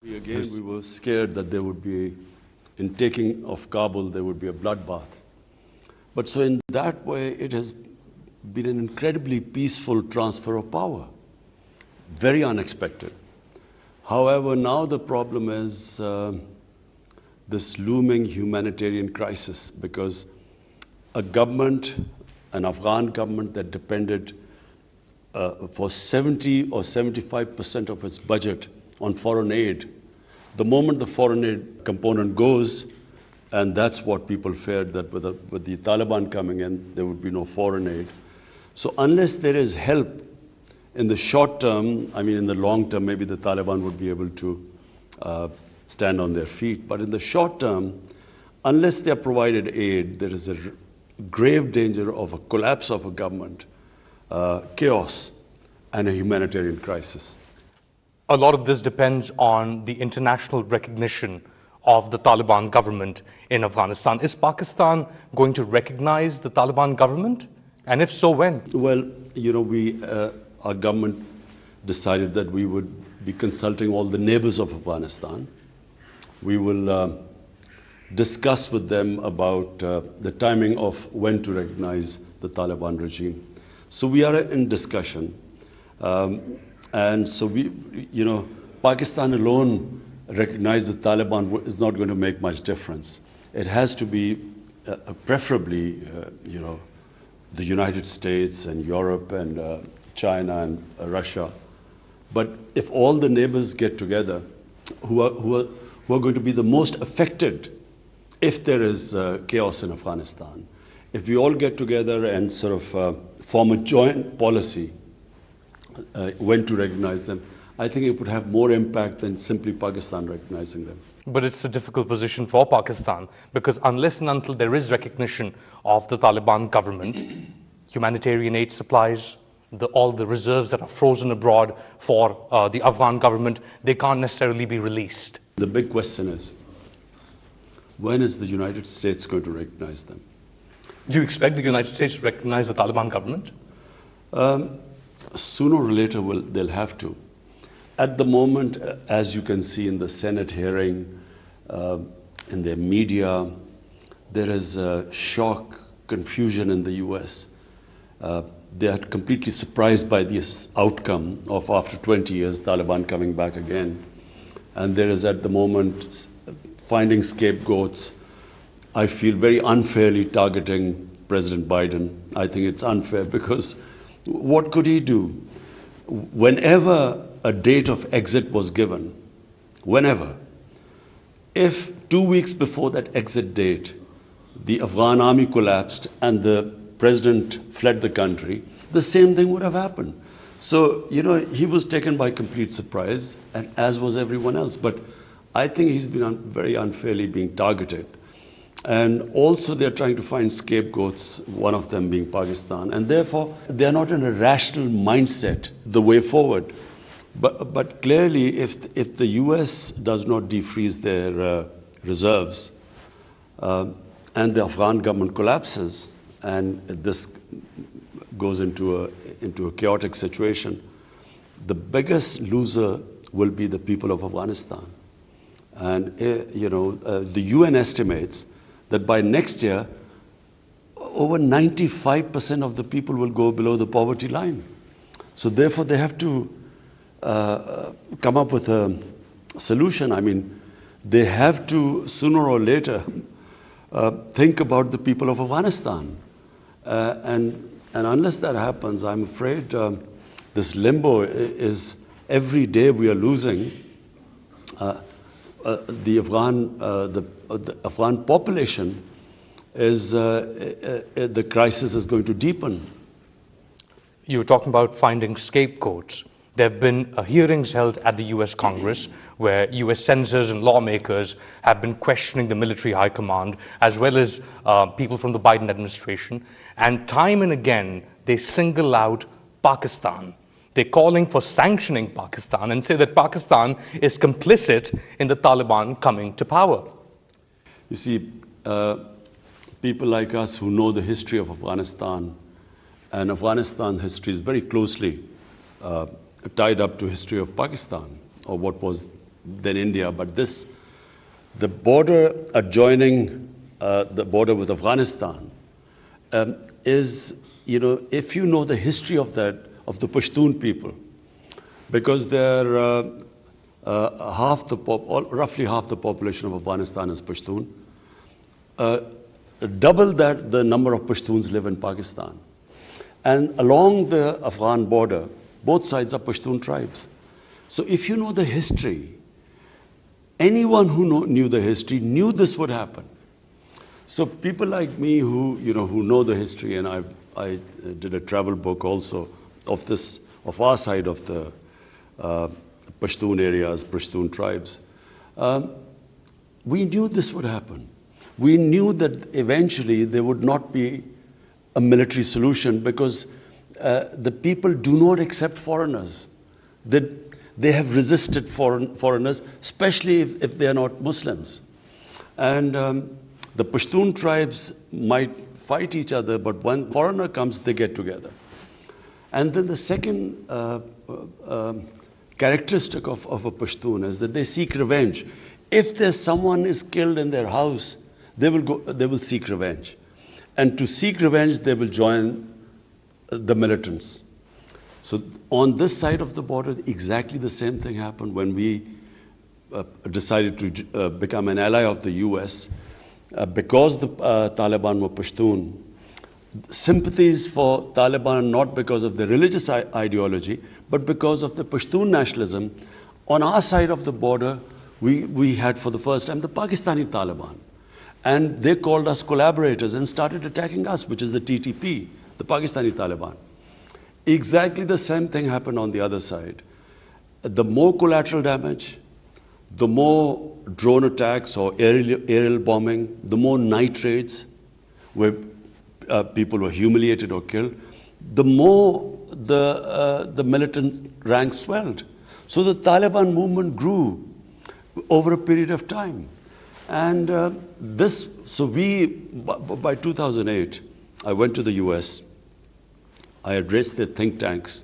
We were scared that there would be, in taking of Kabul, there would be a bloodbath. But so in that way, it has been an incredibly peaceful transfer of power. Very unexpected. However, now the problem is this looming humanitarian crisis, because a government, an Afghan government that depended for 70 or 75% of its budget on foreign aid, the moment the foreign aid component goes, and that's what people feared, that with the Taliban coming in, there would be no foreign aid. So unless there is help in the short term, I mean in the long term, maybe the Taliban would be able to stand on their feet. But in the short term, unless they are provided aid, there is a grave danger of a collapse of a government, chaos, and a humanitarian crisis. A lot of this depends on the international recognition of the Taliban government in Afghanistan. Is Pakistan going to recognize the Taliban government? And if so, when? Well, you know, our government decided that we would be consulting all the neighbors of Afghanistan. We will discuss with them about the timing of when to recognize the Taliban regime. So we are in discussion. And so Pakistan alone recognize the Taliban is not going to make much difference. It has to be preferably, the United States and Europe and China and Russia. But if all the neighbors get together, who are going to be the most affected if there is chaos in Afghanistan, if we all get together and sort of form a joint policy when to recognize them, I think it would have more impact than simply Pakistan recognizing them. But it's a difficult position for Pakistan, because unless and until there is recognition of the Taliban government, humanitarian aid supplies, all the reserves that are frozen abroad for the Afghan government, they can't necessarily be released. The big question is, when is the United States going to recognize them? Do you expect the United States to recognize the Taliban government? Sooner or later, they'll have to. At the moment, as you can see in the Senate hearing, in their media, there is shock, confusion in the US. They are completely surprised by this outcome of, after 20 years, Taliban coming back again. And there is at the moment finding scapegoats. I feel very unfairly targeting President Biden. I think it's unfair because what could he do? Whenever a date of exit was given, if 2 weeks before that exit date, the Afghan army collapsed and the president fled the country, the same thing would have happened. So, he was taken by complete surprise, and as was everyone else. But I think he's been very unfairly being targeted. And also they're trying to find scapegoats, one of them being Pakistan. And therefore, they're not in a rational mindset the way forward. But clearly, if the US does not defreeze their reserves, and the Afghan government collapses, and this goes into a chaotic situation, the biggest loser will be the people of Afghanistan. And, the UN estimates that by next year, over 95% of the people will go below the poverty line. So therefore, they have to come up with a solution. I mean, they have to, sooner or later, think about the people of Afghanistan. And unless that happens, I'm afraid this limbo is, every day we are losing. The Afghan population is, the crisis is going to deepen. You were talking about finding scapegoats. There have been hearings held at the US Congress where US senators and lawmakers have been questioning the military high command, as well as people from the Biden administration. And time and again, they single out Pakistan. They're calling for sanctioning Pakistan and say that Pakistan is complicit in the Taliban coming to power. You see, people like us who know the history of Afghanistan, and Afghanistan's history is very closely tied up to history of Pakistan, or what was than India, but the border adjoining the border with Afghanistan is, if you know the history of the Pashtun people, because they're roughly half the population of Afghanistan is Pashtun. Double that, the number of Pashtuns live in Pakistan. And along the Afghan border, both sides are Pashtun tribes. So if you know the history, anyone who knew the history knew this would happen. So people like me who know the history, and I did a travel book also of our side of the Pashtun areas, Pashtun tribes. We knew this would happen. We knew that eventually there would not be a military solution because the people do not accept foreigners. They have resisted foreigners, especially if they are not Muslims. And the Pashtun tribes might fight each other, but when foreigner comes, they get together. And then the second characteristic of a Pashtun is that they seek revenge. If there's someone is killed in their house, they will seek revenge. And to seek revenge, they will join the militants. So on this side of the border, exactly the same thing happened when we decided to become an ally of the US. Because the Taliban were Pashtun, sympathies for Taliban not because of the religious ideology, but because of the Pashtun nationalism. On our side of the border, we had for the first time the Pakistani Taliban. And they called us collaborators and started attacking us, which is the TTP, the Pakistani Taliban. Exactly the same thing happened on the other side. The more collateral damage, the more drone attacks or aerial bombing, the more night raids where people were humiliated or killed, the more the militant ranks swelled. So the Taliban movement grew over a period of time. And by 2008, I went to the US. I addressed the think tanks.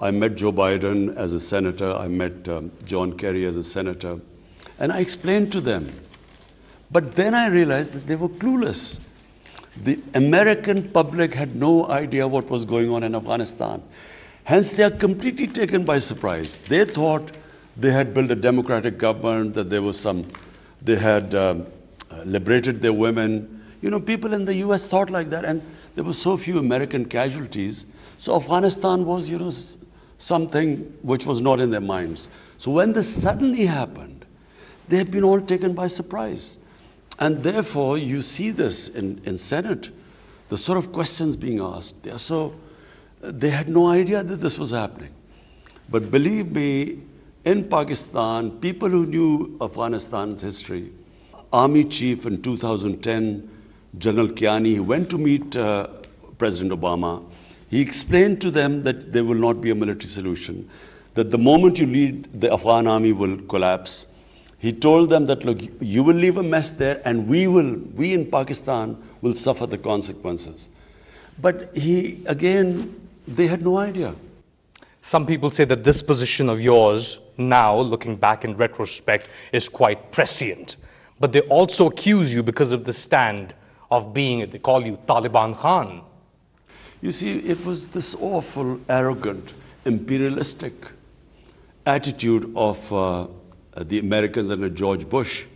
I met Joe Biden as a senator. I met John Kerry as a senator. And I explained to them. But then I realized that they were clueless. The American public had no idea what was going on in Afghanistan. Hence, they are completely taken by surprise. They thought they had built a democratic government, that they had liberated their women. People in the US thought like that, and there were so few American casualties. So Afghanistan was, something which was not in their minds. So when this suddenly happened, they had been all taken by surprise. And therefore, you see this in Senate, the sort of questions being asked. They had no idea that this was happening. But believe me, in Pakistan, people who knew Afghanistan's history, Army Chief in 2010, General Kiani, went to meet President Obama. He explained to them that there will not be a military solution, that the moment you lead, the Afghan army will collapse. He told them that, look, you will leave a mess there, and we in Pakistan will suffer the consequences. But they had no idea. Some people say that this position of yours, now looking back in retrospect, is quite prescient. But they also accuse you because of the stand of being, they call you Taliban Khan. You see, it was this awful, arrogant, imperialistic attitude of the Americans under George Bush,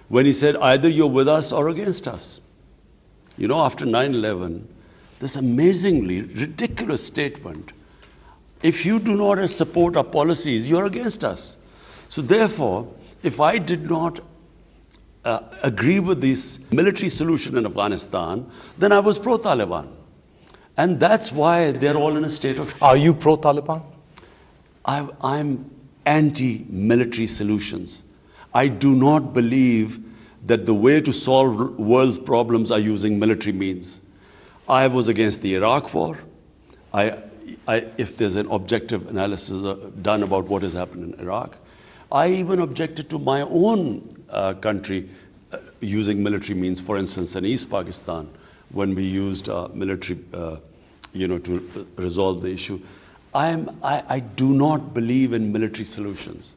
when he said, either you're with us or against us. After 9/11, this amazingly ridiculous statement, if you do not support our policies, you're against us. So therefore, if I did not agree with this military solution in Afghanistan, then I was pro-Taliban. And that's why they're all in a state of shock. Are you pro-Taliban? I'm anti-military solutions. I do not believe that the way to solve world's problems are using military means. I was against the Iraq war. If there's an objective analysis done about what has happened in Iraq, I even objected to my own country using military means, for instance, in East Pakistan, when we used military, to resolve the issue. I do not believe in military solutions.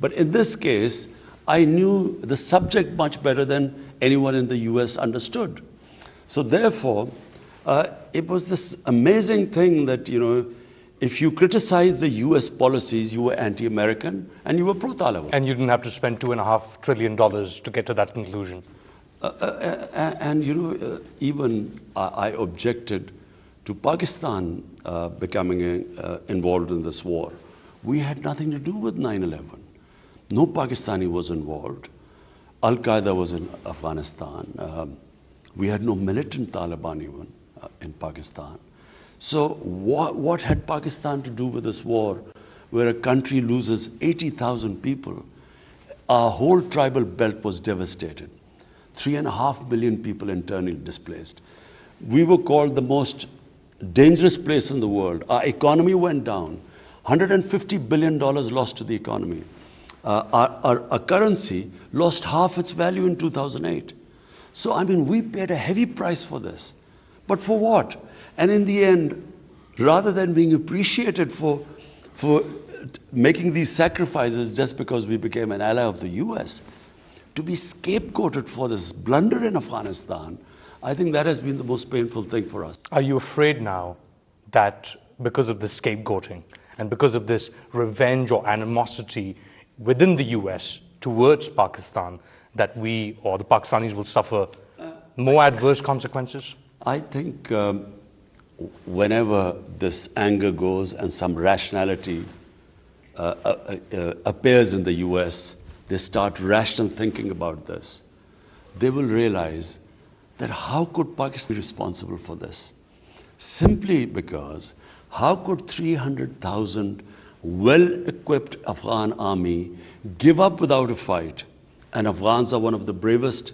But in this case, I knew the subject much better than anyone in the US understood. So therefore, it was this amazing thing that, you know, if you criticize the US policies, you were anti-American and you were pro-Taliban. And you didn't have to spend $2.5 trillion to get to that conclusion. And you know, even I objected to Pakistan becoming involved in this war. We had nothing to do with 9/11. No Pakistani was involved. Al-Qaeda was in Afghanistan. We had no militant Taliban even in Pakistan. So what had Pakistan to do with this war, where a country loses 80,000 people? Our whole tribal belt was devastated. 3.5 million people internally displaced. We were called the most dangerous place in the world. Our economy went down. $150 billion lost to the economy. Our currency lost half its value in 2008. So, I mean, we paid a heavy price for this. But for what? And in the end, rather than being appreciated for making these sacrifices just because we became an ally of the US, to be scapegoated for this blunder in Afghanistan, I think that has been the most painful thing for us. Are you afraid now that because of this scapegoating and because of this revenge or animosity within the US towards Pakistan, that we or the Pakistanis will suffer more adverse consequences? I think whenever this anger goes and some rationality appears in the US, they start rational thinking about this. They will realize that how could Pakistan be responsible for this? Simply because how could 300,000 well-equipped Afghan army give up without a fight? And Afghans are one of the bravest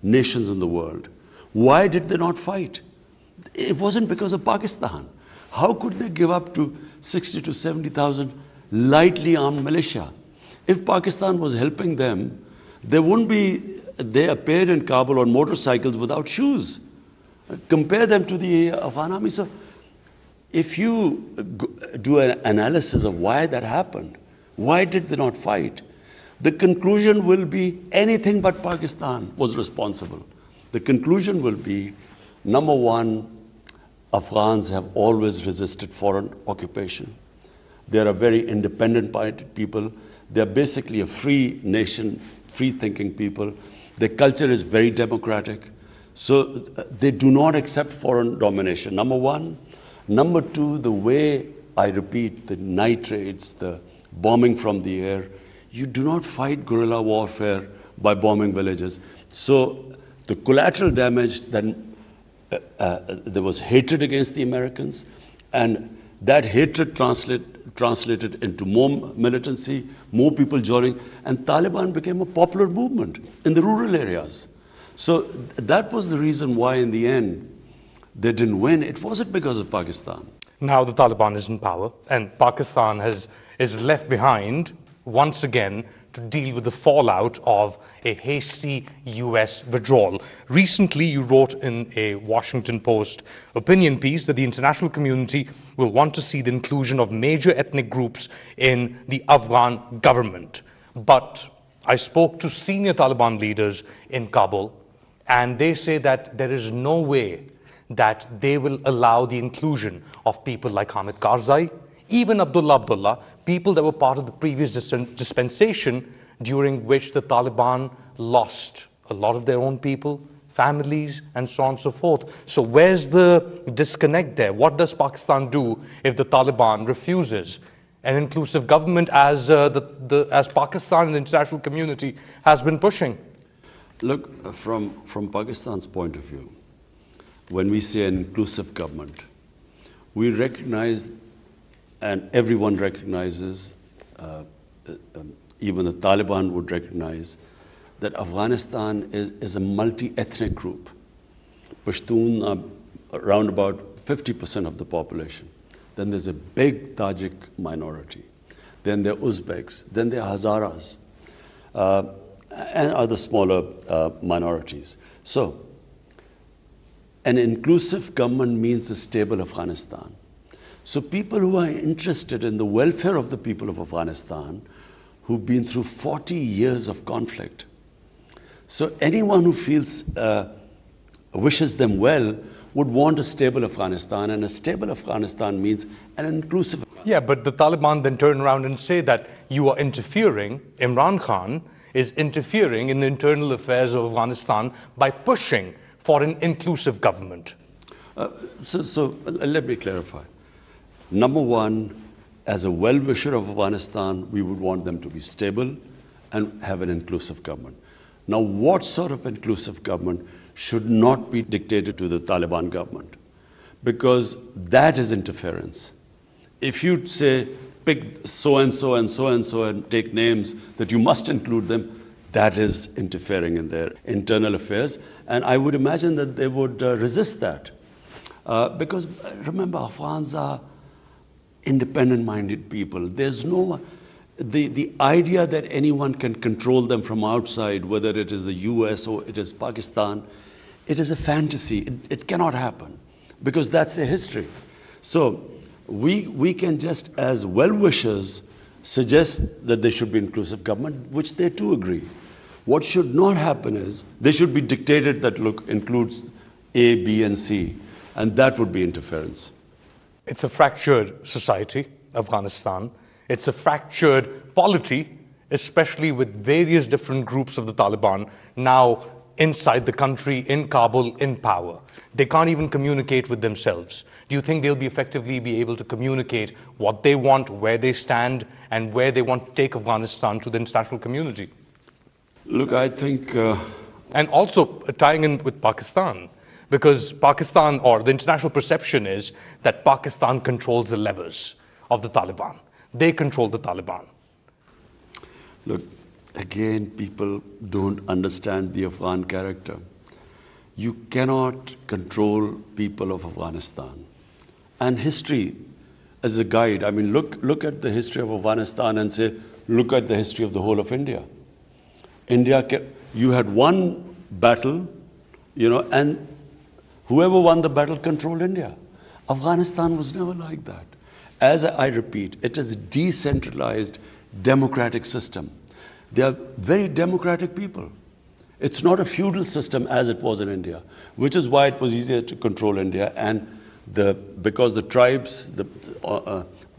nations in the world. Why did they not fight? It wasn't because of Pakistan. How could they give up to 60 to 70,000 lightly armed militia? If Pakistan was helping them, they wouldn't be, they appeared in Kabul on motorcycles without shoes. Compare them to the Afghan army. So if you do an analysis of why that happened, why did they not fight? The conclusion will be anything but Pakistan was responsible. The conclusion will be, number one, Afghans have always resisted foreign occupation. They are a very independent people. They are basically a free nation, free-thinking people. Their culture is very democratic. So they do not accept foreign domination, number one. Number two, the way, I repeat, the night raids, the bombing from the air, you do not fight guerrilla warfare by bombing villages. So the collateral damage, then there was hatred against the Americans, and that hatred translated into more militancy, more people joining, and Taliban became a popular movement in the rural areas. So that was the reason why in the end they didn't win. It wasn't because of Pakistan. Now the Taliban is in power and Pakistan is left behind once again to deal with the fallout of a hasty US withdrawal. Recently, you wrote in a Washington Post opinion piece that the international community will want to see the inclusion of major ethnic groups in the Afghan government. But I spoke to senior Taliban leaders in Kabul, and they say that there is no way that they will allow the inclusion of people like Hamid Karzai, even Abdullah, people that were part of the previous dispensation during which the Taliban lost a lot of their own people, families, and so on and so forth. So where's the disconnect there? What does Pakistan do if the Taliban refuses an inclusive government as Pakistan and the international community has been pushing? Look, from Pakistan's point of view, when we say an inclusive government, we recognize, and everyone recognizes, even the Taliban would recognize, that Afghanistan is a multi-ethnic group. Pashtun are around about 50% of the population. Then there's a big Tajik minority. Then there are Uzbeks. Then there are Hazaras. And other smaller minorities. So, an inclusive government means a stable Afghanistan. So people who are interested in the welfare of the people of Afghanistan who've been through 40 years of conflict. So anyone who feels, wishes them well would want a stable Afghanistan, and a stable Afghanistan means an inclusive. Yeah, but the Taliban then turn around and say that you are interfering, Imran Khan is interfering in the internal affairs of Afghanistan by pushing for an inclusive government. So let me clarify. Number one, as a well-wisher of Afghanistan, we would want them to be stable and have an inclusive government. Now, what sort of inclusive government should not be dictated to the Taliban government? Because that is interference. If you say, pick so-and-so and so-and-so and take names that you must include them, that is interfering in their internal affairs. And I would imagine that they would resist that. Because remember, Afghans are independent-minded people. There's no... The idea that anyone can control them from outside, whether it is the US or it is Pakistan, it is a fantasy. It cannot happen because that's their history. So we can just, as well-wishers, suggest that there should be inclusive government, which they too agree. What should not happen is they should be dictated that, look, includes A, B, and C, and that would be interference. It's a fractured society, Afghanistan. It's a fractured polity, especially with various different groups of the Taliban now inside the country, in Kabul, in power. They can't even communicate with themselves. Do you think they'll effectively be able to communicate what they want, where they stand, and where they want to take Afghanistan to the international community? Look, I think... And also tying in with Pakistan, because Pakistan, or the international perception is that Pakistan controls the levers of the Taliban. They control the Taliban. Look, again, people don't understand the Afghan character. You cannot control people of Afghanistan. And history as a guide, I mean, look at the history of Afghanistan and say, look at the history of the whole of India. You had one battle, and whoever won the battle controlled India. Afghanistan was never like that. As I repeat, it is a decentralized, democratic system. They are very democratic people. It's not a feudal system as it was in India, which is why it was easier to control India. And because the tribes, the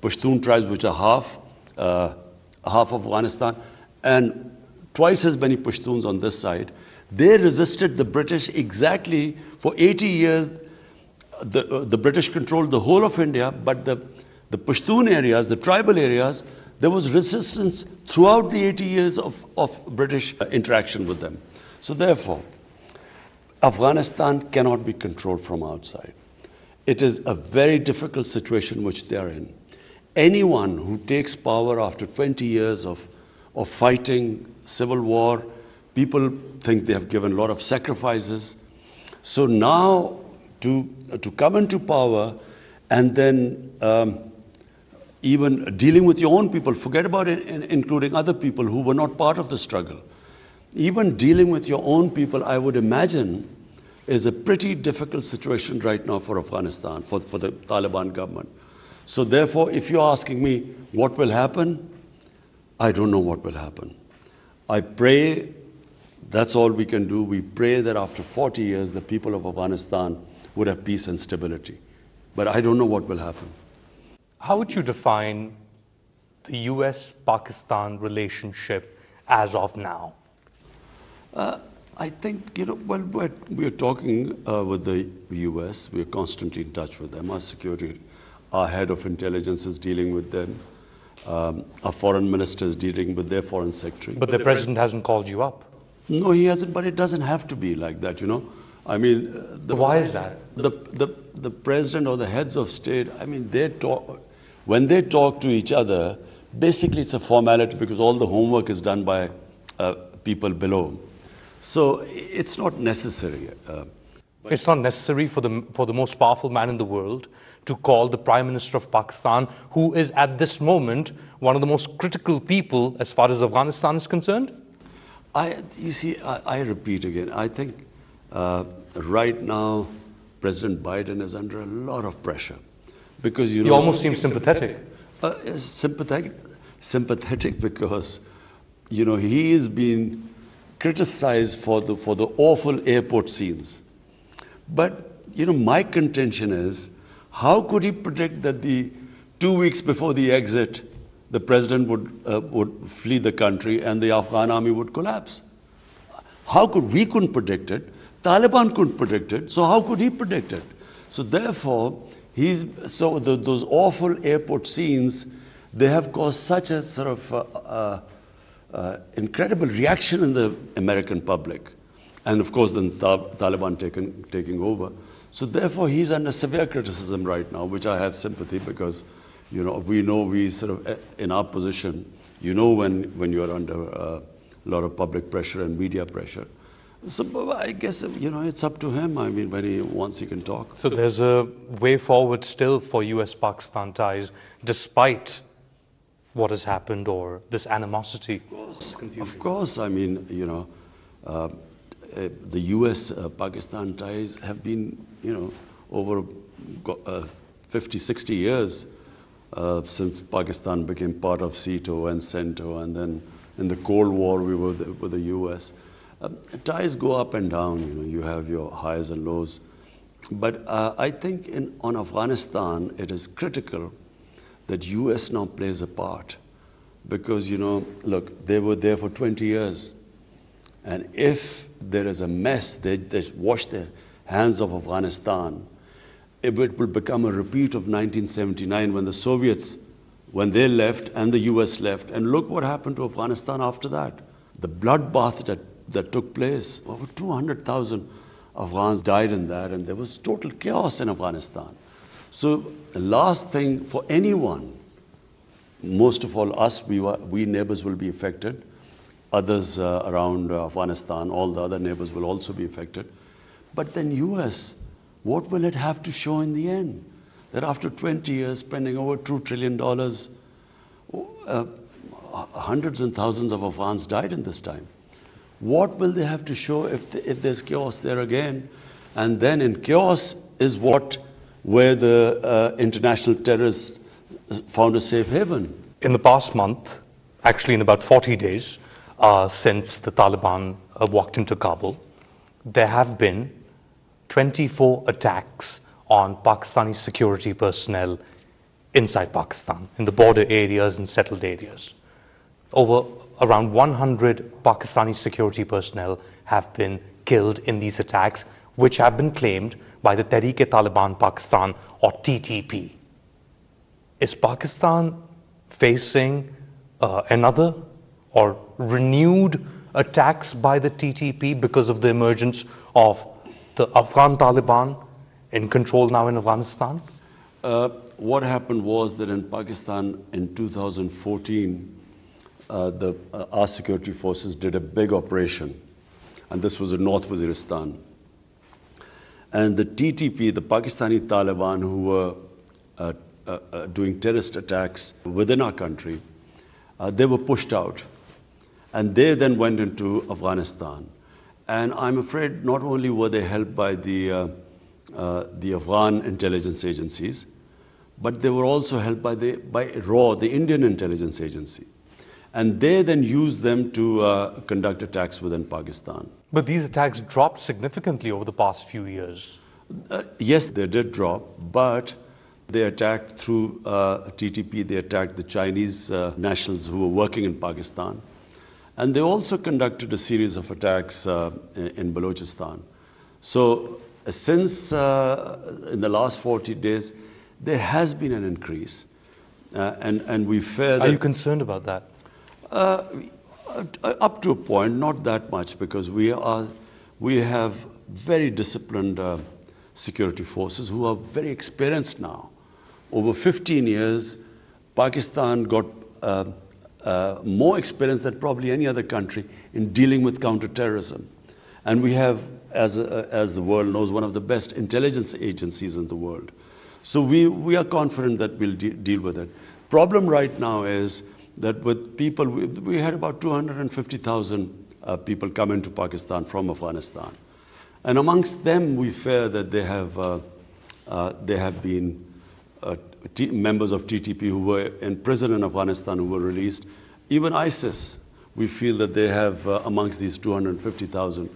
Pashtun tribes, which are half of Afghanistan, and twice as many Pashtuns on this side, they resisted the British exactly for 80 years. The British controlled the whole of India, but the Pashtun areas, the tribal areas, there was resistance throughout the 80 years of British interaction with them. So therefore, Afghanistan cannot be controlled from outside. It is a very difficult situation which they are in. Anyone who takes power after 20 years of fighting, civil war, people think they have given a lot of sacrifices. So now to come into power and then even dealing with your own people, forget about including other people who were not part of the struggle. Even dealing with your own people, I would imagine, is a pretty difficult situation right now for Afghanistan, for the Taliban government. So therefore, if you're asking me what will happen, I don't know what will happen. I pray, that's all we can do. We pray that after 40 years, the people of Afghanistan would have peace and stability. But I don't know what will happen. How would you define the US-Pakistan relationship as of now? I think, well, we're talking with the US. We're constantly in touch with them. Our security, our head of intelligence is dealing with them. Our foreign minister is dealing with their foreign secretary. But the president hasn't called you up. No, he hasn't, but it doesn't have to be like that, I mean... Why is that? The president or the heads of state, I mean, when they talk to each other, basically it's a formality because all the homework is done by people below. So it's not necessary. It's not necessary for the most powerful man in the world to call the Prime Minister of Pakistan, who is at this moment one of the most critical people as far as Afghanistan is concerned? You see, I repeat again, I think right now President Biden is under a lot of pressure. Because, you almost seem sympathetic. Sympathetic because he is being criticized for the awful airport scenes. But, my contention is, how could he predict that the 2 weeks before the exit, the president would flee the country and the Afghan army would collapse? We couldn't predict it. Taliban couldn't predict it. So how could he predict it? So therefore, those awful airport scenes, they have caused such a sort of incredible reaction in the American public. And of course, then Taliban taking over. So therefore, he's under severe criticism right now, which I have sympathy because, we sort of, in our position, when you're under a lot of public pressure and media pressure. So I guess, it's up to him. I mean, when he wants, he can talk. So there's a way forward still for US-Pakistan ties, despite what has happened or this animosity? Of course. I mean, the US-Pakistan ties have been, over 50, 60 years since Pakistan became part of SEATO and CENTO, and then in the Cold War we were with the US. Ties go up and down, you have your highs and lows. But I think on Afghanistan, it is critical that US now plays a part. Because, look, they were there for 20 years. And if there is a mess, they wash their hands of Afghanistan, it will become a repeat of 1979 when the Soviets, when they left and the US left. And look what happened to Afghanistan after that. The bloodbath that took place, over 200,000 Afghans died in that, and there was total chaos in Afghanistan. So the last thing for anyone, most of all us, we neighbors will be affected. Others around Afghanistan, all the other neighbors will also be affected. But then US, what will it have to show in the end? That after 20 years, spending over $2 trillion, hundreds and thousands of Afghans died in this time. What will they have to show if there's chaos there again? And then in chaos is where the international terrorists found a safe haven. In the past month, actually in about 40 days, since the Taliban walked into Kabul, there have been 24 attacks on Pakistani security personnel inside Pakistan, in the border areas and settled areas. Around 100 Pakistani security personnel have been killed in these attacks, which have been claimed by the Tehreek-e-Taliban Pakistan, or TTP. Is Pakistan facing another or renewed attacks by the TTP because of the emergence of the Afghan Taliban in control now in Afghanistan? What happened was that in Pakistan in 2014, our security forces did a big operation, and this was in North Waziristan. And the TTP, the Pakistani Taliban, who were doing terrorist attacks within our country, they were pushed out. And they then went into Afghanistan. And I'm afraid not only were they helped by the Afghan intelligence agencies, but they were also helped by RAW, the Indian intelligence agency. And they then used them to conduct attacks within Pakistan. But these attacks dropped significantly over the past few years. Yes, they did drop, but they attacked through TTP, they attacked the Chinese nationals who were working in Pakistan. And they also conducted a series of attacks in Balochistan. So since in the last 40 days, there has been an increase. And we fear that... Are you concerned about that? Up to a point, not that much, because we have very disciplined security forces who are very experienced now. Over 15 years, Pakistan got more experience than probably any other country in dealing with counterterrorism. And we have, as the world knows, one of the best intelligence agencies in the world. So we are confident that we'll deal with it. Problem right now is that with people, we had about 250,000 people come into Pakistan from Afghanistan. And amongst them, we fear that there have been members of TTP who were in prison in Afghanistan who were released. Even ISIS, we feel that they have, amongst these 250,000,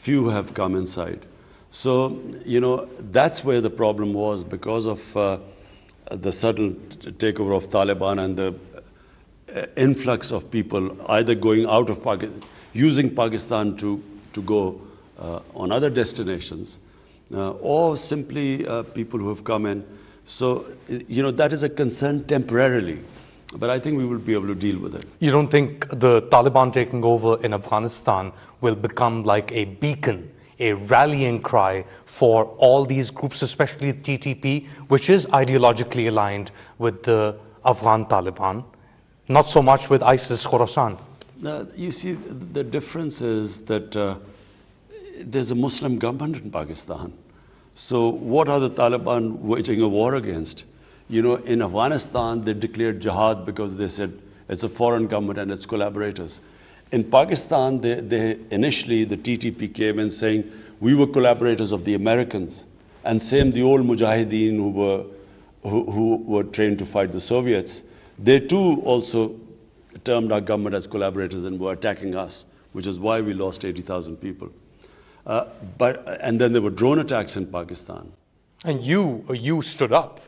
few have come inside. So, that's where the problem was, because of the sudden takeover of Taliban and the influx of people either going out of Pakistan, using Pakistan to go on other destinations, or simply people who have come in. So, that is a concern temporarily. But I think we will be able to deal with it. You don't think the Taliban taking over in Afghanistan will become like a beacon, a rallying cry for all these groups, especially TTP, which is ideologically aligned with the Afghan Taliban, not so much with ISIS Khorasan? You see, the difference is that there's a Muslim government in Pakistan. So what are the Taliban waging a war against? In Afghanistan, they declared jihad because they said it's a foreign government and its collaborators. In Pakistan, they initially, the TTP came in saying, we were collaborators of the Americans. And same the old Mujahideen who were trained to fight the Soviets. They too also termed our government as collaborators and were attacking us, which is why we lost 80,000 people. And then there were drone attacks in Pakistan. And you stood up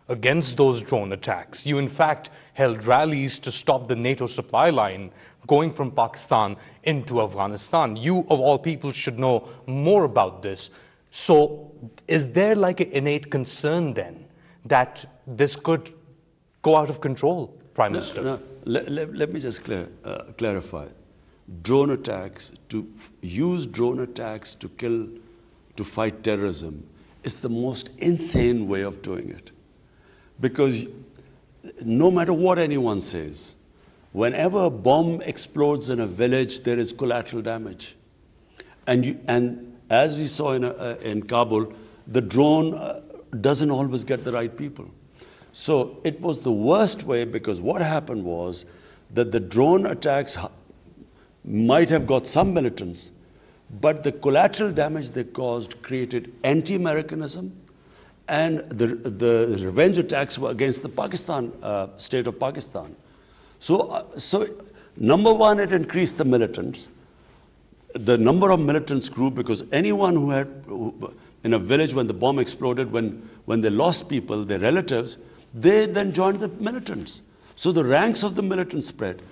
against those drone attacks. You, in fact, held rallies to stop the NATO supply line going from Pakistan into Afghanistan. You, of all people, should know more about this. So, is there like an innate concern then that this could go out of control, Prime Minister? No. Let me just clarify. Drone attacks, to use drone attacks to fight terrorism is the most insane way of doing it. Because no matter what anyone says, whenever a bomb explodes in a village, there is collateral damage. And as we saw in Kabul, the drone doesn't always get the right people. So it was the worst way, because what happened was that the drone attacks might have got some militants, but the collateral damage they caused created anti-Americanism, and the revenge attacks were against the state of Pakistan. So number one, it increased the militants. The number of militants grew, because anyone who in a village, when the bomb exploded, when they lost people, their relatives, they then joined the militants. So the ranks of the militants spread,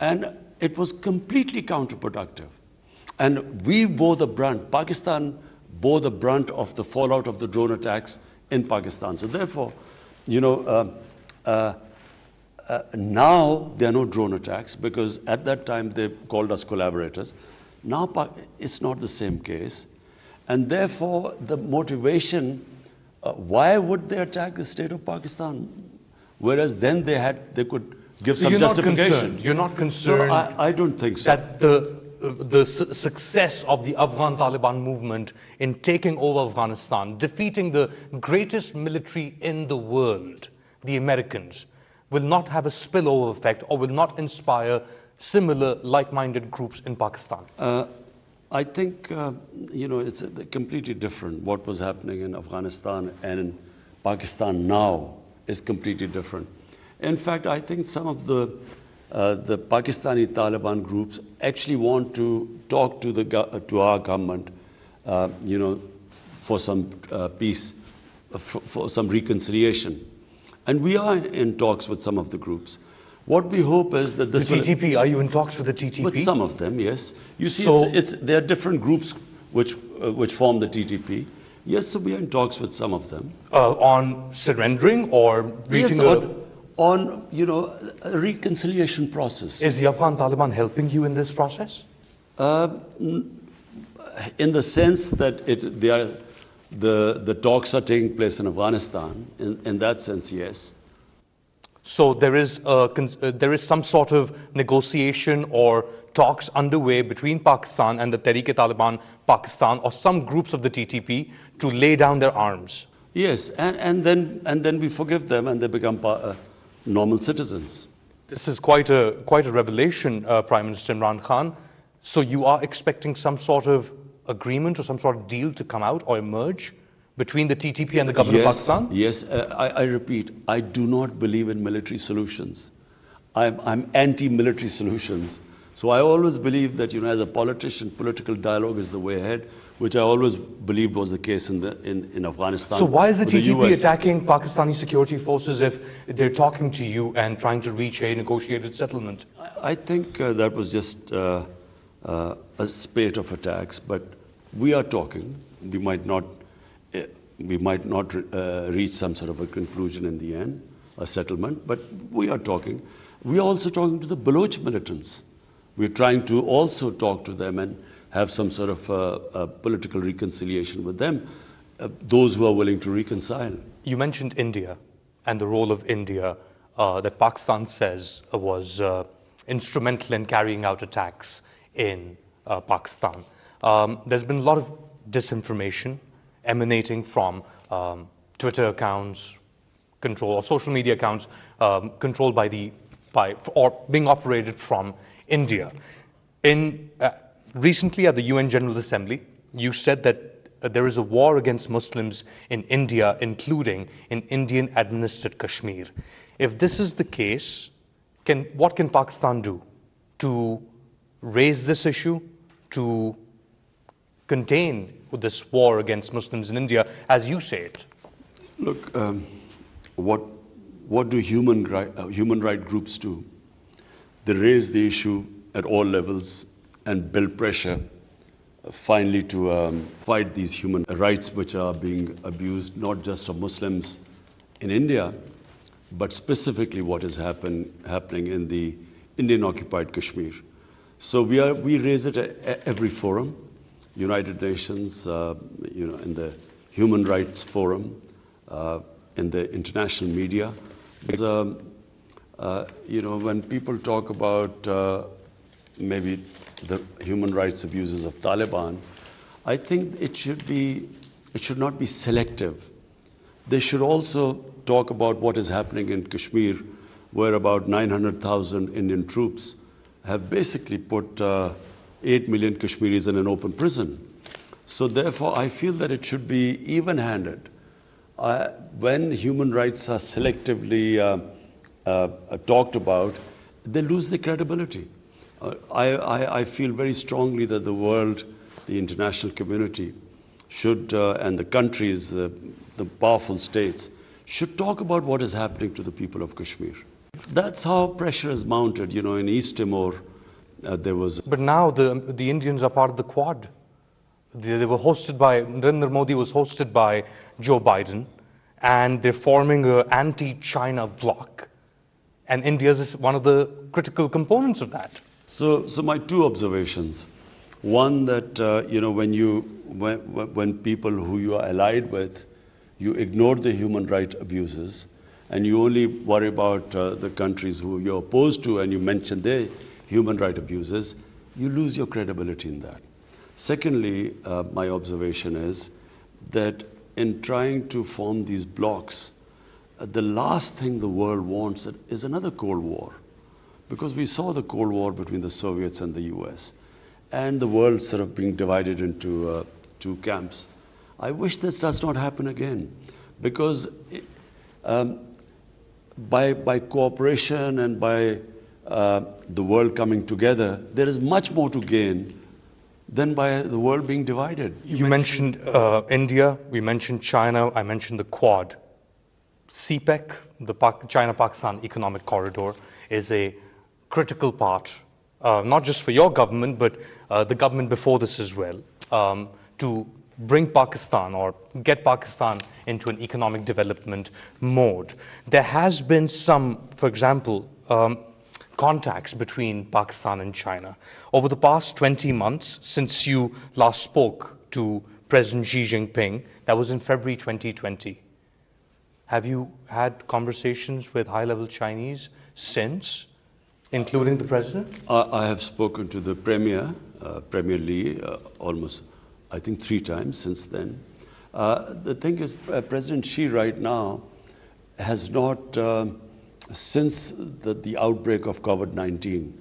and it was completely counterproductive. And we bore the brunt. Pakistan bore the brunt of the fallout of the drone attacks in Pakistan. So therefore, now there are no drone attacks, because at that time they called us collaborators. Now it's not the same case. And therefore, the motivation, why would they attack the state of Pakistan? Whereas then they could give some justification. You're not concerned. No, I don't think so. That the success of the Afghan Taliban movement in taking over Afghanistan, defeating the greatest military in the world, the Americans, will not have a spillover effect or will not inspire similar like-minded groups in Pakistan? I think, it's completely different. What was happening in Afghanistan and in Pakistan now is completely different. In fact, I think some of the Pakistani Taliban groups actually want to talk to our government, for some peace, for some reconciliation. And we are in talks with some of the groups. What we hope is that this The TTP, are you in talks with the TTP? With some of them, yes. You see, So, there are different groups which form the TTP. Yes, so we are in talks with some of them. On surrendering or reaching on a reconciliation process. Is the Afghan Taliban helping you in this process? In the sense that the talks are taking place in Afghanistan. In that sense, yes. So there is some sort of negotiation or talks underway between Pakistan and the Tehreek-e-Taliban Pakistan, or some groups of the TTP, to lay down their arms. Yes, and then we forgive them and they become normal citizens. This is quite a revelation, Prime Minister Imran Khan. So you are expecting some sort of agreement or some sort of deal to come out or emerge between the TTP and the government of Pakistan? Yes, I repeat, I do not believe in military solutions. I'm anti-military solutions. So I always believe that, as a politician, political dialogue is the way ahead, which I always believed was the case in Afghanistan. So why is the with TTP US. attacking Pakistani security forces if they're talking to you and trying to reach a negotiated settlement? I think that was just a spate of attacks, but we are talking. We might not reach some sort of a conclusion in the end, a settlement, but we are talking. We are also talking to the Baloch militants. We're trying to also talk to them and have some sort of political reconciliation with them, those who are willing to reconcile. You mentioned India and the role of India that Pakistan says was instrumental in carrying out attacks in Pakistan. There's been a lot of disinformation emanating from Twitter accounts, or social media accounts controlled or being operated from India. Recently at the UN General Assembly, you said that there is a war against Muslims in India, including in Indian-administered Kashmir. If this is the case, what can Pakistan do to raise this issue, to contain this war against Muslims in India, as you say it? Look, what do human right groups do? They raise the issue at all levels and build pressure finally to fight these human rights which are being abused, not just of Muslims in India, but specifically what is happening in the Indian-occupied Kashmir. So we raise it at every forum, United Nations, in the Human Rights Forum, in the international media. Because, when people talk about maybe the human rights abuses of Taliban, I think it should not be selective. They should also talk about what is happening in Kashmir, where about 900,000 Indian troops have basically put 8 million Kashmiris in an open prison. So therefore, I feel that it should be even-handed. When human rights are selectively talked about, they lose their credibility. I feel very strongly that the world, the international community, should, and the countries, the powerful states, should talk about what is happening to the people of Kashmir. That's how pressure is mounted. In East Timor, there was... But now the Indians are part of the Quad. They were hosted by, Narendra Modi was hosted by Joe Biden, and they're forming an anti-China bloc. And India is one of the critical components of that. So my two observations. One, that when people who you are allied with, you ignore the human rights abuses, and you only worry about the countries who you're opposed to, and you mention their human rights abuses, you lose your credibility in that. Secondly, my observation is that in trying to form these blocs, the last thing the world wants is another Cold War. Because we saw the Cold War between the Soviets and the US, and the world sort of being divided into two camps. I wish this does not happen again, because by cooperation and by the world coming together, there is much more to gain than by the world being divided. You mentioned India, we mentioned China, I mentioned the Quad. CPEC, the China-Pakistan Economic Corridor, is a critical part, not just for your government, but the government before this as well, to bring Pakistan or get Pakistan into an economic development mode. There has been some, for example, contacts between Pakistan and China. Over the past 20 months, since you last spoke to President Xi Jinping, that was in February 2020. Have you had conversations with high-level Chinese since, including the president? I have spoken to the Premier, Premier Li, almost, I think, 3 times since then. The thing is, President Xi right now has not, since the outbreak of COVID-19,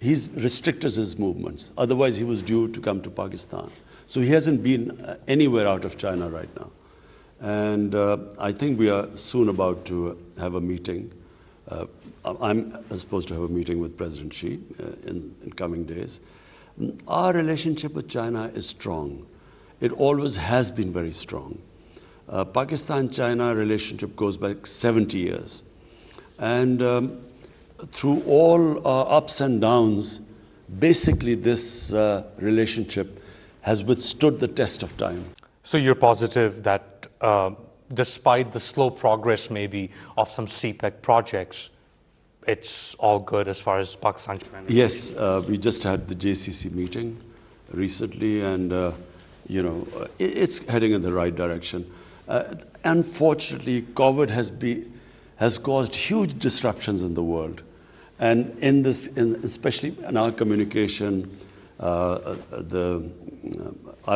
he's restricted his movements. Otherwise, he was due to come to Pakistan. So he hasn't been anywhere out of China right now. And I think we are soon about to have a meeting I'm supposed to have a meeting with President Xi in coming days. Our relationship with China is strong. It always has been very strong. Pakistan-China relationship goes back 70 years. And through all ups and downs, basically this relationship has withstood the test of time. So you're positive that despite the slow progress maybe of some CPEC projects, it's all good as far as Pakistan-China? Yes, we just had the JCC meeting recently, and it's heading in the right direction. Unfortunately, COVID has caused huge disruptions in the world, and especially in our communication. I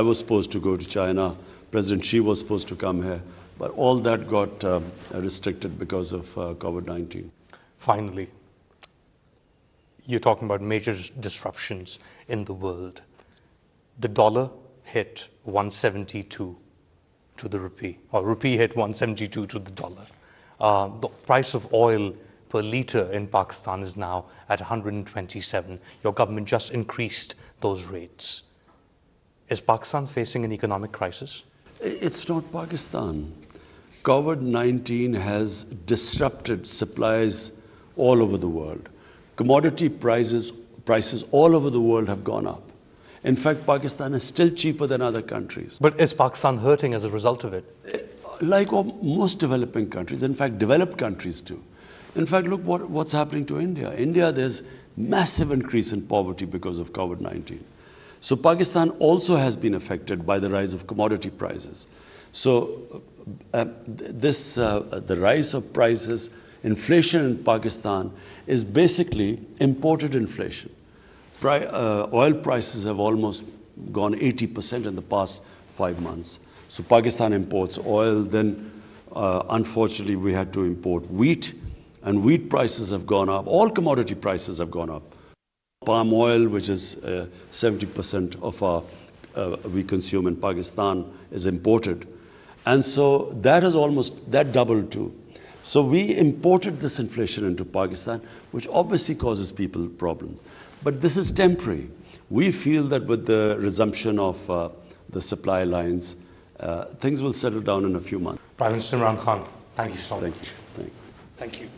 was supposed to go to China. President Xi was supposed to come here, but all that got restricted because of COVID-19. Finally, you're talking about major disruptions in the world. The dollar hit 172 to the rupee, or rupee hit 172 to the dollar. The price of oil per litre in Pakistan is now at 127. Your government just increased those rates. Is Pakistan facing an economic crisis? It's not Pakistan. COVID-19 has disrupted supplies all over the world. Commodity prices all over the world have gone up. In fact, Pakistan is still cheaper than other countries. But is Pakistan hurting as a result of it? Like most developing countries, in fact, developed countries too. In fact, look what's happening to India. India, there's massive increase in poverty because of COVID-19. So Pakistan also has been affected by the rise of commodity prices. So the rise of prices, inflation in Pakistan is basically imported inflation. Oil prices have almost gone 80% in the past 5 months. So Pakistan imports oil, then unfortunately we had to import wheat, and wheat prices have gone up. All commodity prices have gone up. Palm oil, which is 70% of our we consume in Pakistan, is imported. And so that doubled too. So we imported this inflation into Pakistan, which obviously causes people problems. But this is temporary. We feel that with the resumption of the supply lines, things will settle down in a few months. Prime Minister Imran Khan, thank you so much. Thank you. Thank you.